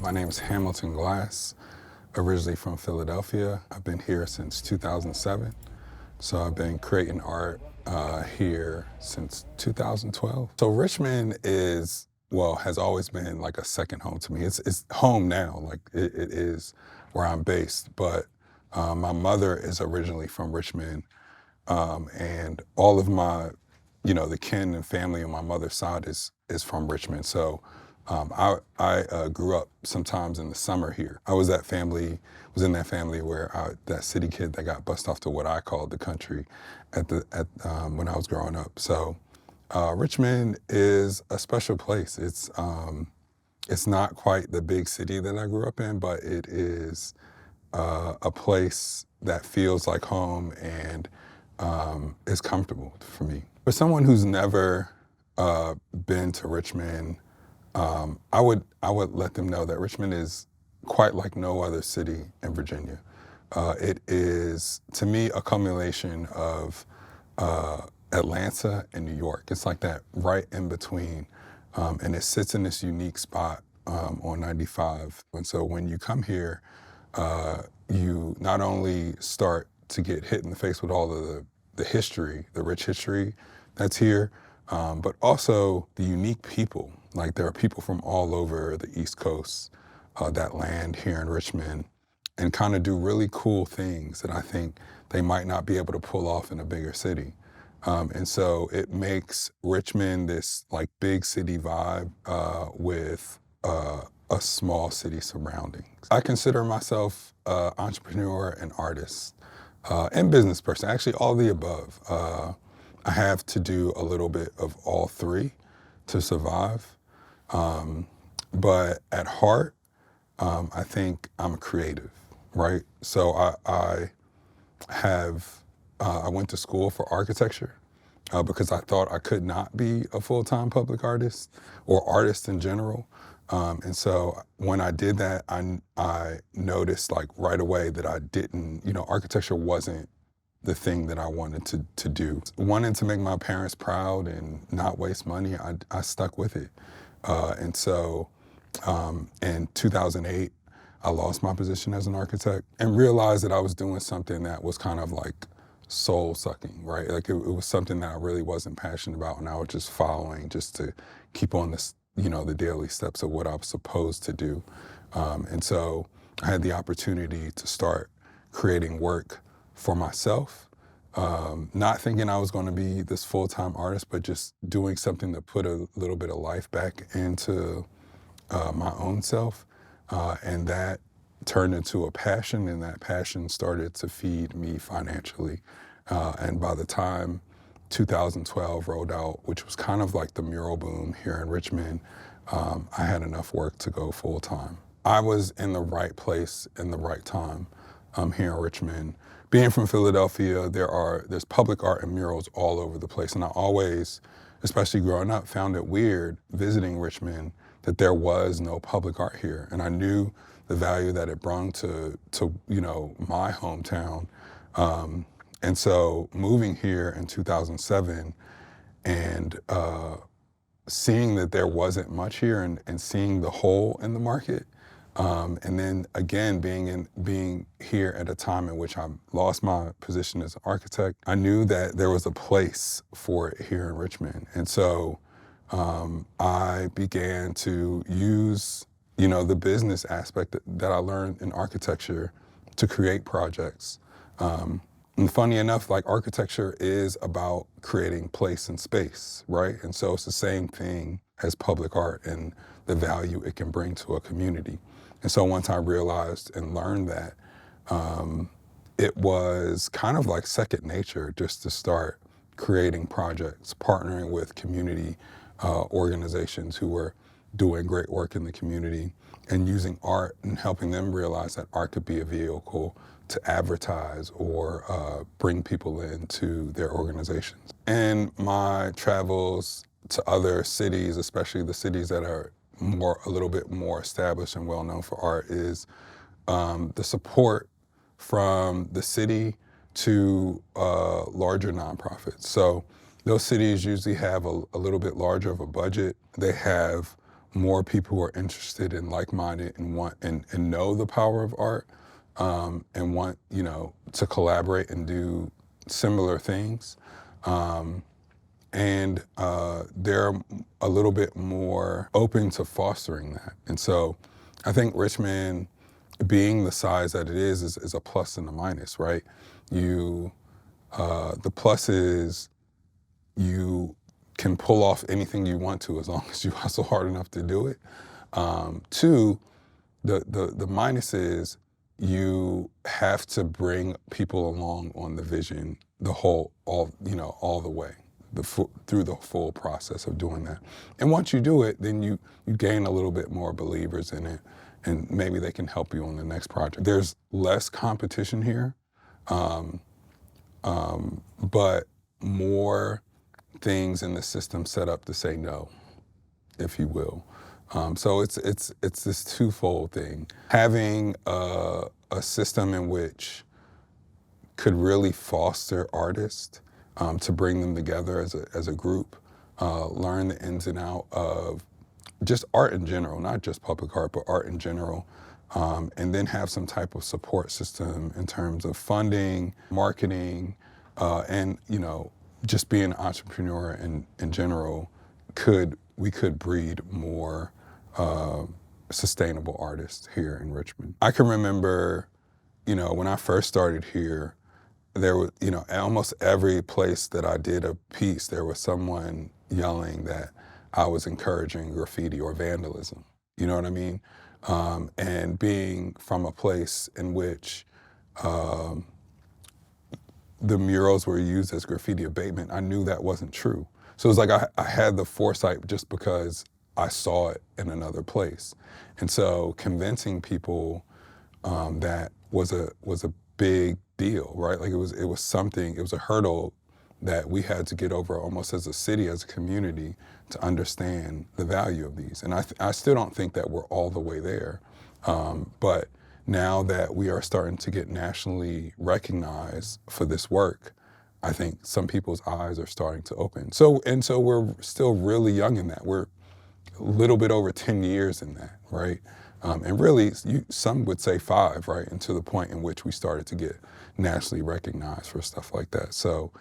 My name is Hamilton Glass, originally from Philadelphia. I've been here since 2007. So I've been creating art here since 2012. So Richmond has always been like a second home to me. It's home now, like it is where I'm based, but my mother is originally from Richmond, and all of my, the kin and family on my mother's side is from Richmond. So I grew up sometimes in the summer here. I was in that family where that city kid that got bussed off to what I called the country when I was growing up. So Richmond is a special place. It's not quite the big city that I grew up in, but it is a place that feels like home and is comfortable for me. For someone who's never been to Richmond, I would let them know that Richmond is quite like no other city in Virginia. It is, to me, a culmination of Atlanta and New York. It's like that right in between, and it sits in this unique spot on 95. And so when you come here, you not only start to get hit in the face with all of the history, the rich history that's here, but also the unique people. Like, there are people from all over the East Coast that land here in Richmond and kind of do really cool things that I think they might not be able to pull off in a bigger city. And so it makes Richmond this like big city vibe with a small city surroundings. I consider myself an entrepreneur and artist and business person, actually all the above. I have to do a little bit of all three to survive. But at heart, I think I'm a creative, right? So I went to school for architecture because I thought I could not be a full-time public artist or artist in general. And so when I did that, I noticed like right away that I didn't, architecture wasn't the thing that I wanted to do. Wanting to make my parents proud and not waste money, I stuck with it. And so in 2008, I lost my position as an architect and realized that I was doing something that was kind of like soul sucking, right? Like it was something that I really wasn't passionate about, and I was just following just to keep on this, the daily steps of what I was supposed to do. And so I had the opportunity to start creating work for myself, not thinking I was going to be this full-time artist, but just doing something to put a little bit of life back into my own self. And that turned into a passion, and that passion started to feed me financially. And by the time 2012 rolled out, which was kind of like the mural boom here in Richmond, I had enough work to go full-time. I was in the right place in the right time here in Richmond. Being from Philadelphia, there's public art and murals all over the place. And I always, especially growing up, found it weird visiting Richmond that there was no public art here. And I knew the value that it brought to my hometown. And so moving here in 2007 and seeing that there wasn't much here and seeing the hole in the market, and then again, being here at a time in which I lost my position as an architect, I knew that there was a place for it here in Richmond. And so I began to use, the business aspect that I learned in architecture to create projects. And funny enough, like, architecture is about creating place and space, right? And so it's the same thing as public art and the value it can bring to a community. And so once I realized and learned that, it was kind of like second nature just to start creating projects, partnering with community organizations who were doing great work in the community and using art and helping them realize that art could be a vehicle to advertise or bring people into their organizations. And my travels to other cities, especially the cities that are a little bit more established and well known for art, is the support from the city to larger nonprofits. So those cities usually have a little bit larger of a budget. They have more people who are interested and like-minded and want and know the power of art, and want, to collaborate and do similar things. And they're a little bit more open to fostering that. And so I think Richmond, being the size that it is a plus and a minus, right? The plus is you can pull off anything you want to as long as you hustle hard enough to do it. Two, the minus is you have to bring people along on the vision, all the way, through the full process of doing that. And once you do it, then you gain a little bit more believers in it, and maybe they can help you on the next project. There's less competition here, but more things in the system set up to say no, if you will. So it's this twofold thing. Having a system in which could really foster artists, to bring them together as a group, learn the ins and out of just art in general, not just public art, but art in general, and then have some type of support system in terms of funding, marketing, and just being an entrepreneur in general. We could breed more sustainable artists here in Richmond. I can remember, when I first started here, there was, almost every place that I did a piece, there was someone yelling that I was encouraging graffiti or vandalism. You know what I mean? And being from a place in which the murals were used as graffiti abatement, I knew that wasn't true. So it was like I had the foresight just because I saw it in another place. And so convincing people that was a big deal, right? Like it was a hurdle that we had to get over almost as a city, as a community, to understand the value of these. And I still don't think that we're all the way there. But now that we are starting to get nationally recognized for this work, I think some people's eyes are starting to open. So we're still really young in that. We're a little bit over 10 years in that, right? And really, some would say 5, right? And to the point in which we started to get nationally recognized for stuff like that. So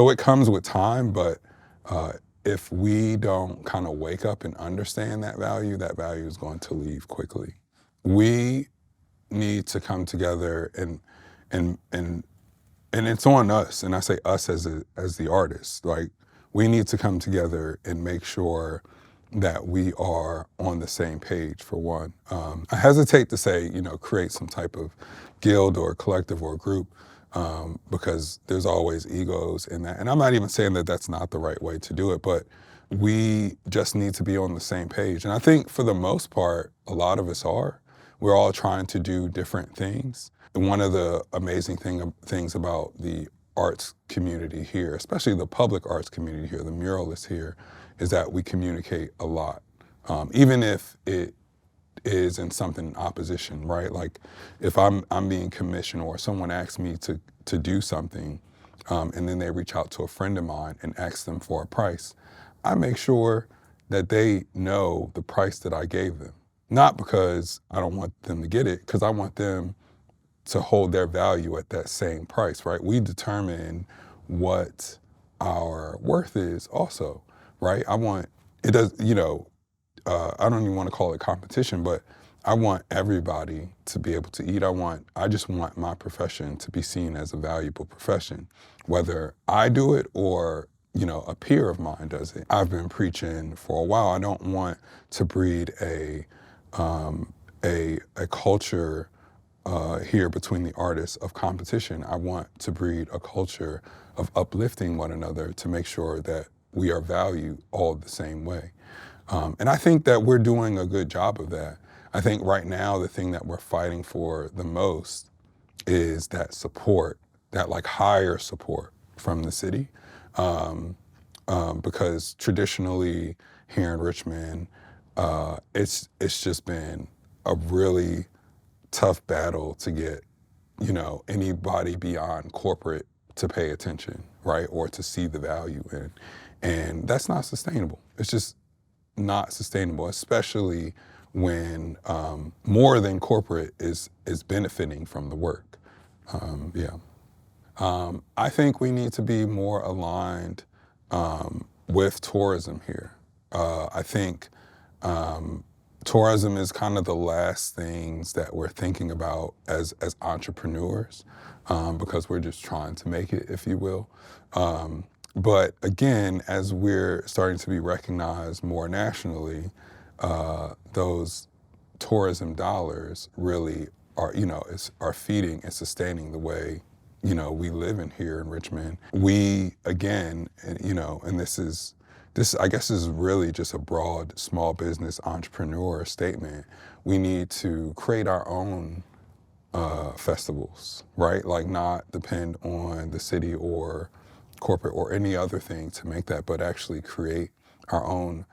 it comes with time, but if we don't kind of wake up and understand that value is going to leave quickly. We need to come together and it's on us, and I say us as the artists. Like, we need to come together and make sure that we are on the same page, for one. I hesitate to say, create some type of guild or collective or group, because there's always egos in that. And I'm not even saying that that's not the right way to do it, but we just need to be on the same page. And I think for the most part, a lot of us are. We're all trying to do different things. And one of the amazing things about the arts community here, especially the public arts community here, the muralists here, is that we communicate a lot, even if it is in something in opposition, right? Like if I'm being commissioned or someone asks me to do something, and then they reach out to a friend of mine and ask them for a price, I make sure that they know the price that I gave them. Not because I don't want them to get it, because I want them to hold their value at that same price, right? We determine what our worth is also, right? I don't even want to call it competition, but I want everybody to be able to eat. I just want my profession to be seen as a valuable profession, whether I do it or, a peer of mine does it. I've been preaching for a while. I don't want to breed a culture here between the artists of competition. I want to breed a culture of uplifting one another to make sure that we are valued all the same way. And I think that we're doing a good job of that. I think right now the thing that we're fighting for the most is that support, that like higher support from the city. Because traditionally here in Richmond, it's just been a really tough battle to get, anybody beyond corporate to pay attention, right? Or to see the value in. And that's not sustainable. It's just not sustainable, especially when more than corporate is benefiting from the work. Yeah. I think we need to be more aligned with tourism here. I think tourism is kind of the last things that we're thinking about as entrepreneurs, because we're just trying to make it, if you will. But again, as we're starting to be recognized more nationally, those tourism dollars really are, are feeding and sustaining the way, we live in here in Richmond. We, again, and this I guess is really just a broad small business entrepreneur statement. We need to create our own festivals, right? Like not depend on the city or corporate or any other thing to make that, but actually create our own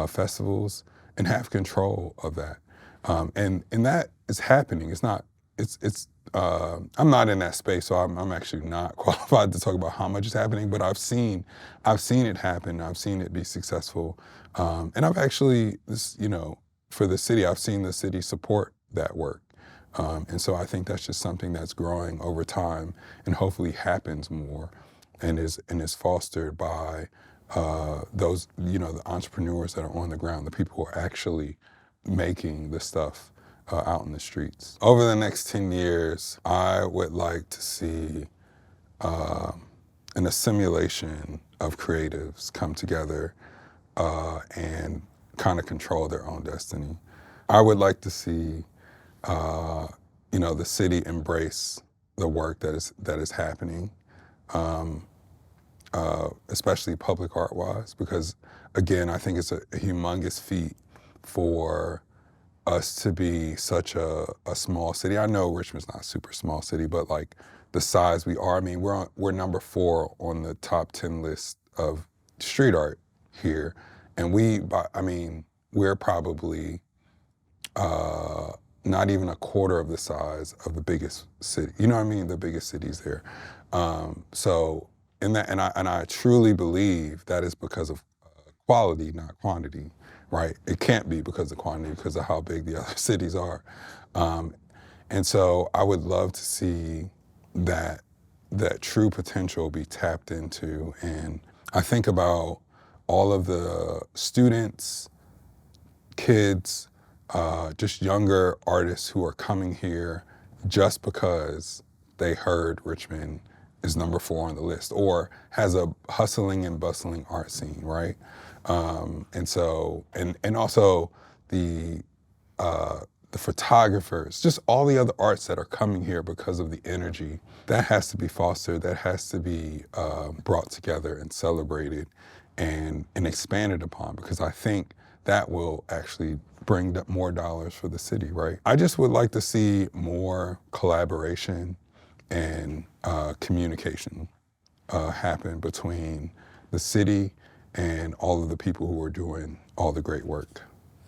festivals and have control of that. And that is happening. It's not. I'm not in that space, so I'm actually not qualified to talk about how much is happening. But I've seen it happen. I've seen it be successful, and I've actually, for the city, I've seen the city support that work. And so I think that's just something that's growing over time and hopefully happens more and is fostered by those, the entrepreneurs that are on the ground, the people who are actually making the stuff out in the streets. Over the next 10 years, I would like to see an assimilation of creatives come together and kind of control their own destiny. I would like to see the city embrace the work that is happening, especially public art wise, because again, I think it's a humongous feat for us to be such a small city. I know Richmond's not a super small city, but like the size we are, I mean, we're number 4 on the top 10 list of street art here, and we're probably not even a quarter of the size of the biggest city. You know what I mean? The biggest cities there. So in that, and I truly believe that is because of quality, not quantity, right? It can't be because of quantity, because of how big the other cities are. And so I would love to see that true potential be tapped into. And I think about all of the students, kids, just younger artists who are coming here just because they heard Richmond is number 4 on the list or has a hustling and bustling art scene, right? And so, and also the photographers, just all the other arts that are coming here because of the energy, that has to be fostered, that has to be brought together and celebrated and expanded upon, because I think that will actually bring more dollars for the city, right? I just would like to see more collaboration and communication happen between the city and all of the people who are doing all the great work.